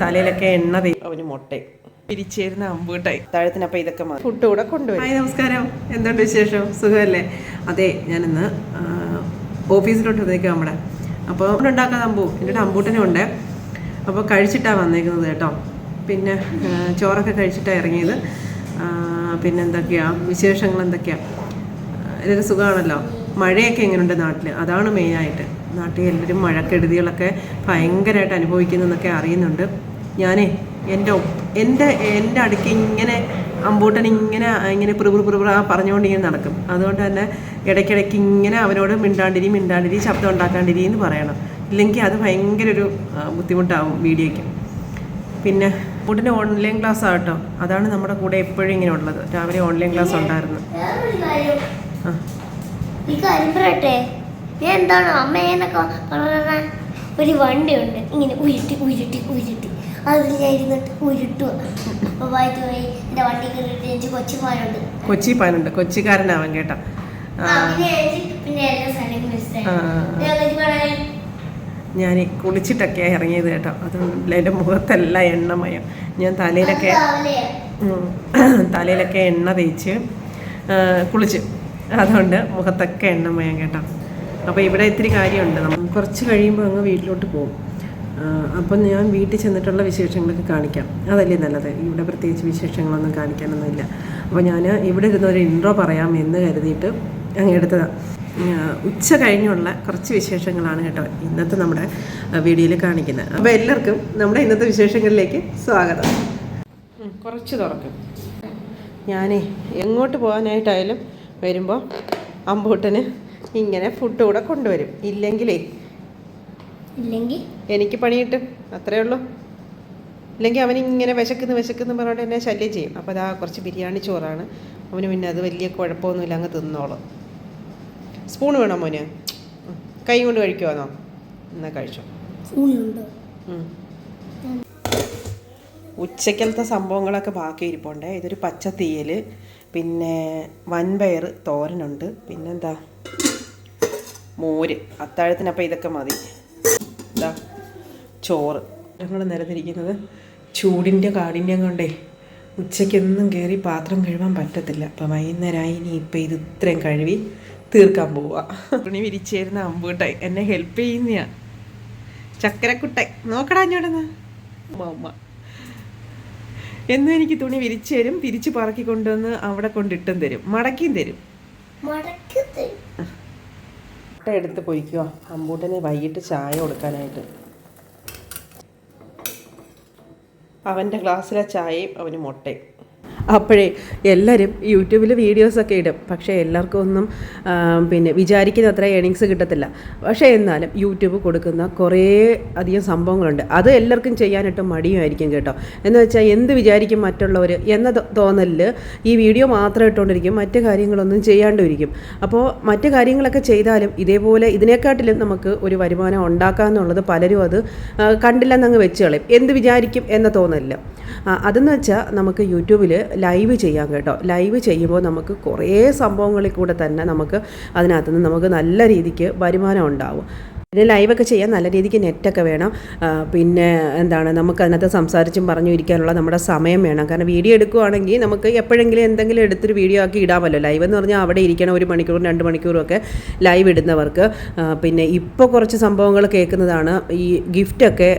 തലയിലൊക്കെ എണ്ണ അവന് മുട്ടയും പിരിച്ചേരുന്ന അമ്പൂട്ടായി താഴത്തിനപ്പം ഇതൊക്കെ മാറി ഫുഡ് കൂടെ കൊണ്ടുവരും. ഹായ്, നമസ്കാരം. എന്തുണ്ട് വിശേഷം? സുഖമല്ലേ? അതെ, ഞാനിന്ന് ഓഫീസിലോട്ട് വന്നേക്കാം നമ്മുടെ. അപ്പോൾ ഇവിടെ ഉണ്ടാക്കാൻ എൻ്റെ അമ്പൂട്ടനും ഉണ്ട്. അപ്പോൾ കഴിച്ചിട്ടാണ് വന്നേക്കുന്നത് കേട്ടോ. പിന്നെ ചോറൊക്കെ കഴിച്ചിട്ടാണ് ഇറങ്ങിയത്. പിന്നെ എന്തൊക്കെയാണ് വിശേഷങ്ങൾ? എന്തൊക്കെയാണ് എല്ലാവരും സുഖമാണല്ലോ? മഴയൊക്കെ എങ്ങനെയുണ്ട് നാട്ടിൽ? അതാണ് മെയിനായിട്ട്. നാട്ടിൽ എല്ലാവരും മഴക്കെടുതികളൊക്കെ ഭയങ്കരമായിട്ട് അനുഭവിക്കുന്നതെന്നൊക്കെ അറിയുന്നുണ്ട്. ഞാനേ എൻ്റെ അടുക്ക് ഇങ്ങനെ അമ്പൂട്ടൻ ഇങ്ങനെ പ്രിപ്ര പറഞ്ഞുകൊണ്ട് ഇങ്ങനെ നടക്കും. അതുകൊണ്ട് തന്നെ ഇടയ്ക്കിടയ്ക്ക് ഇങ്ങനെ അവനോട് മിണ്ടാണ്ടിരി ശബ്ദം ഉണ്ടാക്കാണ്ടിരി എന്ന് പറയണം. ഇല്ലെങ്കിൽ അത് ഭയങ്കര ഒരു ബുദ്ധിമുട്ടാവും വീഡിയോയ്ക്ക്. പിന്നെ അമ്പൂട്ടൻ്റെ ഓൺലൈൻ ക്ലാസ് ആകട്ടോ, അതാണ് നമ്മുടെ കൂടെ എപ്പോഴും ഇങ്ങനെ ഉള്ളത്. രാവിലെ ഓൺലൈൻ ക്ലാസ് ഉണ്ടായിരുന്നു. എന്താണ് അമ്മേന്നൊക്കെ പറഞ്ഞ ഒരു വണ്ടിയുണ്ട് ഇങ്ങനെ ഉരുട്ടി അതിൽ ഞാൻ ഇരുന്നിട്ട് ഉരുട്ടുക. അപ്പോൾ വായിച്ചു പോയി എൻ്റെ വണ്ടി കയറിയിട്ട് എനിക്ക് കൊച്ചിപ്പാനുണ്ട്. കൊച്ചിക്കാരനാവാൻ കേട്ടോ. ഞാൻ കുളിച്ചിട്ടൊക്കെയാണ് ഇറങ്ങിയത് കേട്ടോ. അതുകൊണ്ട് എൻ്റെ മുഖത്തെല്ലാം എണ്ണമയം. ഞാൻ തലയിലൊക്കെ എണ്ണ തേച്ച് കുളിച്ച്, അതുകൊണ്ട് മുഖത്തൊക്കെ എണ്ണമയം കേട്ടോ. അപ്പോൾ ഇവിടെ ഇത്തിരി കാര്യമുണ്ട്. നമ്മൾ കുറച്ച് കഴിയുമ്പോൾ അങ്ങ് വീട്ടിലോട്ട് പോകും. അപ്പം ഞാൻ വീട്ടിൽ ചെന്നിട്ടുള്ള വിശേഷങ്ങളൊക്കെ കാണിക്കാം. അതല്ലേ നല്ലത്. ഇവിടെ പ്രത്യേകിച്ച് വിശേഷങ്ങളൊന്നും കാണിക്കാനൊന്നുമില്ല. അപ്പോൾ ഞാൻ ഇവിടെ ഇരുന്നൊരു ഇൻട്രോ പറയാം എന്ന് കരുതിയിട്ട് അങ്ങ് എടുത്തതാണ്. ഉച്ച കഴിഞ്ഞുള്ള കുറച്ച് വിശേഷങ്ങളാണ് കേട്ടോ ഇന്നത്തെ നമ്മുടെ വീഡിയോയിൽ കാണിക്കുന്നത്. അപ്പോൾ എല്ലാവർക്കും നമ്മുടെ ഇന്നത്തെ വിശേഷങ്ങളിലേക്ക് സ്വാഗതം. കുറച്ച് തുറക്കും. ഞാനേ എങ്ങോട്ട് പോകാനായിട്ടായാലും വരുമ്പോൾ അമ്പൂട്ടന് ഇങ്ങനെ ഫുഡ് കൂടെ കൊണ്ടുവരും. ഇല്ലെങ്കിൽ എനിക്ക് പണി കിട്ടും, അത്രേ ഉള്ളൂ. ഇല്ലെങ്കിൽ അവനിങ്ങനെ വിശക്കുന്നു പറഞ്ഞുകൊണ്ട് എന്നെ ശല്യം ചെയ്യും. അപ്പോൾ അതാ കുറച്ച് ബിരിയാണി ചോറാണ് അവന്. പിന്നെ അത് വലിയ കുഴപ്പമൊന്നുമില്ല, അങ്ങ് തിന്നോളും. സ്പൂൺ വേണോ മോന്? കൈ കൊണ്ട് കഴിക്കുവാന്നോ? എന്നാൽ കഴിച്ചോ. ഉച്ചക്കലത്തെ സംഭവങ്ങളൊക്കെ ബാക്കി ഇരിപ്പുണ്ട്. ഇതൊരു പച്ച തീയൽ, പിന്നെ വൻപയർ തോരനുണ്ട്, പിന്നെന്താ മോര്. അത്താഴത്തിനപ്പം ഇതൊക്കെ മതി. ഇതാ ചോറ്. ഞങ്ങൾ നിരന്നിരിക്കുന്നത് ചൂടിൻ്റെ കാഠിന്യം കൊണ്ടേ ഉച്ചയ്ക്കൊന്നും കയറി പാത്രം കഴുകാൻ പറ്റത്തില്ല. അപ്പം വൈകുന്നേരമായി. ഇനി ഇപ്പം ഇത് ഇത്രയും കഴുകി തീർക്കാൻ പോവുക. തുണി വിരിച്ചേരുന്ന അമ്പൂട്ടായി എന്നെ ഹെൽപ്പ് ചെയ്യുന്നയാ. ചക്കരക്കുട്ടായി നോക്കടാ ഞോടെന്നാ അമ്മ എന്നും എനിക്ക് തുണി വിരിച്ചു തരും, തിരിച്ച് പറക്കി കൊണ്ടുവന്ന് അവിടെ കൊണ്ടിട്ടും തരും, മടക്കിയും തരും. മുട്ട എടുത്ത് പൊയ്ക്കുക അമ്പൂട്ടന് വൈകിട്ട് ചായ കൊടുക്കാനായിട്ട്. അവൻ്റെ ഗ്ലാസ്സിലെ ചായയും അവന് മുട്ടയും. അപ്പോഴേ എല്ലാവരും യൂട്യൂബിൽ വീഡിയോസൊക്കെ ഇടും. പക്ഷേ എല്ലാവർക്കും ഒന്നും പിന്നെ വിചാരിക്കുന്ന അത്ര ഏണിങ്സ് കിട്ടത്തില്ല. പക്ഷേ എന്നാലും യൂട്യൂബ് കൊടുക്കുന്ന കുറേ അധികം സംഭവങ്ങളുണ്ട്. അത് എല്ലാവർക്കും ചെയ്യാനായിട്ട് മടിയുമായിരിക്കും കേട്ടോ. എന്ന് വെച്ചാൽ എന്ത് വിചാരിക്കും മറ്റുള്ളവർ എന്ന തോന്നലിൽ ഈ വീഡിയോ മാത്രം ഇട്ടുകൊണ്ടിരിക്കും, മറ്റു കാര്യങ്ങളൊന്നും ചെയ്യാണ്ടിരിക്കും. അപ്പോൾ മറ്റു കാര്യങ്ങളൊക്കെ ചെയ്താലും ഇതേപോലെ ഇതിനെക്കാട്ടിലും നമുക്ക് ഒരു വരുമാനം ഉണ്ടാക്കാമെന്നുള്ളത് പലരും അത് കണ്ടില്ലെന്നങ്ങ് വെച്ച് കളയും. എന്ത് വിചാരിക്കും എന്ന തോന്നലില്ല. അതെന്ന് വെച്ചാൽ നമുക്ക് യൂട്യൂബിൽ ലൈവ് ചെയ്യാം കേട്ടോ. ലൈവ് ചെയ്യുമ്പോൾ നമുക്ക് കുറേ സംഭവങ്ങളിൽ കൂടെ തന്നെ നമുക്ക് അതിനകത്തുനിന്ന് നമുക്ക് നല്ല രീതിക്ക് വരുമാനം ഉണ്ടാവും. പിന്നെ ലൈവൊക്കെ ചെയ്യാൻ നല്ല രീതിക്ക് നെറ്റൊക്കെ വേണം. പിന്നെ എന്താണ്, നമുക്ക് അതിനകത്ത് സംസാരിച്ചും പറഞ്ഞു ഇരിക്കാനുള്ള നമ്മുടെ സമയം വേണം. കാരണം വീഡിയോ എടുക്കുകയാണെങ്കിൽ നമുക്ക് എപ്പോഴെങ്കിലും എന്തെങ്കിലും എടുത്തൊരു വീഡിയോ ആക്കി ഇടാമല്ലോ. ലൈവ് എന്ന് പറഞ്ഞാൽ അവിടെ ഇരിക്കണം 1 മണിക്കൂറും 2 മണിക്കൂറും ഒക്കെ ലൈവ് ഇടുന്നവർക്ക്. പിന്നെ ഇപ്പോൾ കുറച്ച് സംഭവങ്ങൾ കേൾക്കുന്നതാണ്, ഈ ഗിഫ്റ്റൊക്കെ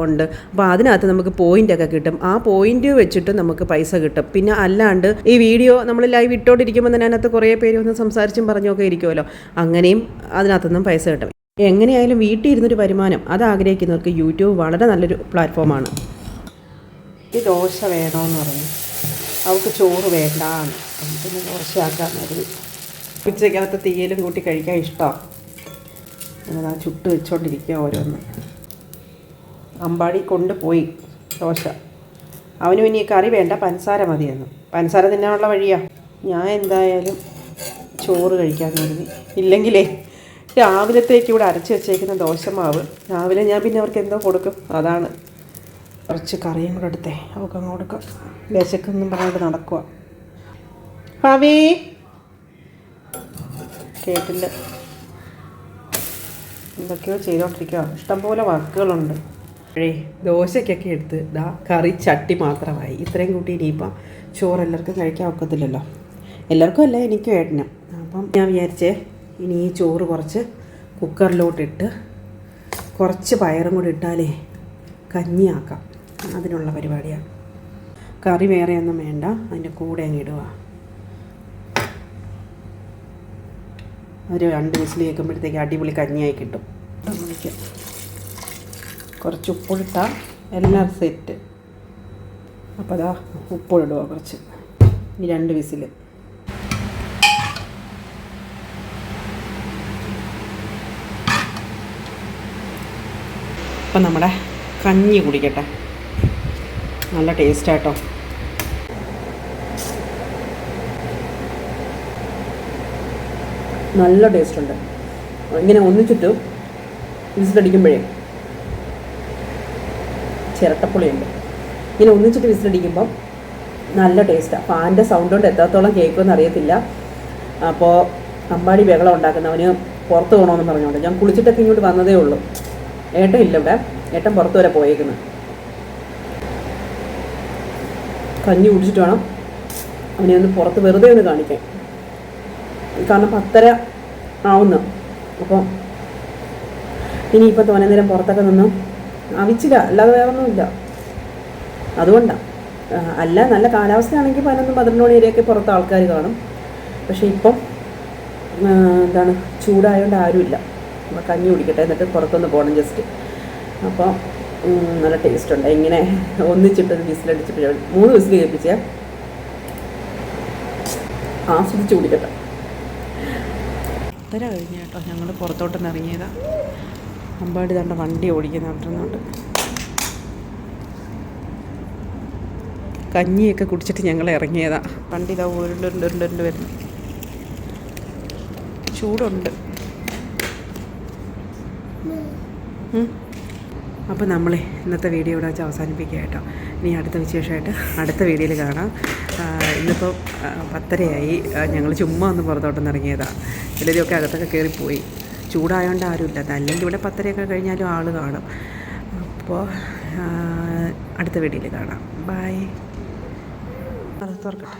ഉണ്ട്. അപ്പോൾ അതിനകത്ത് നമുക്ക് പോയിൻ്റൊക്കെ കിട്ടും. ആ പോയിൻ്റ് വെച്ചിട്ട് നമുക്ക് പൈസ കിട്ടും. പിന്നെ അല്ലാണ്ട് ഈ വീഡിയോ നമ്മൾ ലൈവ് ഇട്ടോണ്ടിരിക്കുമ്പോൾ തന്നെ അതിനകത്ത് കുറേ പേര് ഒന്ന് സംസാരിച്ചും പറഞ്ഞൊക്കെ ഇരിക്കുമല്ലോ, അങ്ങനെയും അതിനകത്തുനിന്നും പൈസ കിട്ടും. എങ്ങനെയായാലും വീട്ടിൽ ഇരുന്നൊരു വരുമാനം അത് ആഗ്രഹിക്കുന്നവർക്ക് യൂട്യൂബ് വളരെ നല്ലൊരു പ്ലാറ്റ്ഫോമാണ്. ഈ ദോശ വേണമെന്ന് പറഞ്ഞു, അവൾക്ക് ചോറ് വേണ്ടാന്ന്. പിന്നെ ദോശയാക്കാമെന്നായിരുന്നു. ഉച്ചക്കകത്ത് തീയലും കൂട്ടി കഴിക്കാൻ ഇഷ്ടമാണ്. ഞാനതാ ചുട്ട് വെച്ചോണ്ടിരിക്കുക ഓരോന്ന്. അമ്പാടി കൊണ്ടുപോയി ദോശ. അവന് പിന്നെ ഈ കറി വേണ്ട, പഞ്ചസാര മതിയെന്ന്. പഞ്ചസാര തിന്നാനുള്ള വഴിയാ. ഞാൻ എന്തായാലും ചോറ് കഴിക്കാൻ കരുതി. ഇല്ലെങ്കിലേ രാവിലത്തേക്ക് ഇവിടെ അരച്ച് വെച്ചേക്കുന്ന ദോശമാവ് രാവിലെ ഞാൻ പിന്നെ അവർക്ക് എന്തോ കൊടുക്കും. അതാണ് കുറച്ച് കറിയും കൂടെ എടുത്തേ അവൾക്ക് അങ്ങ് കൊടുക്കാം. വിശക്കെന്നും പറഞ്ഞിട്ട് നടക്കുക. ഭാവി കേട്ടില്ല, എന്തൊക്കെയോ ചെയ്തോണ്ടിരിക്കുക. ഇഷ്ടംപോലെ വർക്കുകളുണ്ട്. ദോശയ്ക്കൊക്കെ എടുത്ത് ഇതാ കറി ചട്ടി മാത്രമായി. ഇത്രയും കൂട്ടി ഇനിയിപ്പം ചോറ് എല്ലാവർക്കും കഴിക്കാൻ ഒക്കത്തില്ലല്ലോ. എല്ലാവർക്കും അല്ല, എനിക്കും ഏട്ടനും. അപ്പം ഞാൻ വിചാരിച്ചേ ഇനി ഈ ചോറ് കുറച്ച് കുക്കറിലോട്ടിട്ട് കുറച്ച് പയറും കൂടി ഇട്ടാലേ കഞ്ഞിയാക്കാം. അതിനുള്ള പരിപാടിയാണ്. കറി വേറെ ഒന്നും വേണ്ട, അതിൻ്റെ കൂടെ അങ്ങ് ഇടുക. ഒരു 2 വിസിൽ കേൾക്കുമ്പോഴത്തേക്ക് അടിപൊളി കഞ്ഞിയായി കിട്ടും. കുറച്ച് ഉപ്പിട്ടാൽ എല്ലാം സെറ്റ്. അപ്പോൾ അതാ ഉപ്പിടുക കുറച്ച്. ഈ 2 വിസിൽ. അപ്പം നമ്മുടെ കഞ്ഞി കുടിക്കട്ടെ. നല്ല ടേസ്റ്റാട്ടോ. നല്ല ടേസ്റ്റുണ്ട്. ഇങ്ങനെ ഒന്നിച്ചിട്ട് വിസിലടിക്കുമ്പോഴേ ചിരട്ടപ്പുളിയുണ്ട്. ഇങ്ങനെ ഒന്നിച്ചിട്ട് വിസിലടിക്കുമ്പം നല്ല ടേസ്റ്റാണ്. ഫാനിൻ്റെ സൗണ്ട് കൊണ്ട് എത്രത്തോളം കേൾക്കുമെന്ന് അറിയത്തില്ല. അപ്പോൾ അമ്പാടി ബഹളം ഉണ്ടാക്കുന്നവന് പുറത്ത് പോകണമെന്ന് പറഞ്ഞുകൊണ്ട് ഞാൻ കുളിച്ചിട്ടൊക്കെ ഇങ്ങോട്ട് വന്നതേ ഉള്ളൂ. ഏട്ടൻ ഇല്ല ഇവിടെ, ഏട്ടൻ പുറത്ത് വരെ പോയേക്കുന്നത്. കഞ്ഞി കുടിച്ചിട്ട് വേണം അവനെ ഒന്ന് പുറത്ത് വെറുതെ ഒന്ന് കാണിക്കാൻ. കാരണം 10:30 ആവുന്നു. അപ്പം ഇനിയിപ്പോൾ തോനെ നേരം പുറത്തൊക്കെ നിന്നും അവിച്ചില്ല, അല്ലാതെ വേറെ ഒന്നുമില്ല. അതുകൊണ്ടാണ്. അല്ല, നല്ല കാലാവസ്ഥയാണെങ്കിൽ 11-12 മണി വരെയൊക്കെ പുറത്ത് ആൾക്കാർ കാണും. പക്ഷേ ഇപ്പം എന്താണ്, ചൂടായതുകൊണ്ട് ആരുമില്ല. അപ്പോൾ കഞ്ഞി കുടിക്കട്ടെ, എന്നിട്ട് പുറത്തൊന്ന് പോകണം ജസ്റ്റ്. അപ്പോൾ നല്ല ടേസ്റ്റ് ഉണ്ട്. ഇങ്ങനെ ഒന്നിച്ചിട്ടൊരു വിസിലടിച്ചിട്ട് 3 വിസിൽ കേൾപ്പിച്ചേ ആസ്വദിച്ച് കുടിക്കട്ടെ. 10:30 കഴിഞ്ഞ് കേട്ടോ ഞങ്ങൾ പുറത്തോട്ടൊന്ന് ഇറങ്ങിയതാണ്. അമ്പാടി തണ്ട വണ്ടി ഓടിക്കുന്നുണ്ട്. കഞ്ഞിയൊക്കെ കുടിച്ചിട്ട് ഞങ്ങൾ ഇറങ്ങിയതാണ്. വണ്ടി ഇതാ ഉരുണ്ട് വരുന്നു. ചൂടുണ്ട്. അപ്പോൾ നമ്മൾ ഇന്നത്തെ വീഡിയോ ഇവിടെ വെച്ച് അവസാനിപ്പിക്കുക കേട്ടോ. ഇനി അടുത്ത വിശേഷമായിട്ട് അടുത്ത വീഡിയോയിൽ കാണാം. ഇന്നിപ്പോൾ 10:30 ഞങ്ങൾ ചുമ്മാ ഒന്ന് പുറത്തോട്ടൊന്ന് ഇറങ്ങിയതാണ്. ചിലരൊക്കെ അകത്തൊക്കെ കയറിപ്പോയി. ചൂടായതുകൊണ്ട് ആരുമില്ല. അല്ലെങ്കിൽ ഇവിടെ 10:30 കഴിഞ്ഞാലും ആൾ കാണും. അപ്പോൾ അടുത്ത വീഡിയോയിൽ കാണാം. ബൈ. തുറക്കട്ടെ.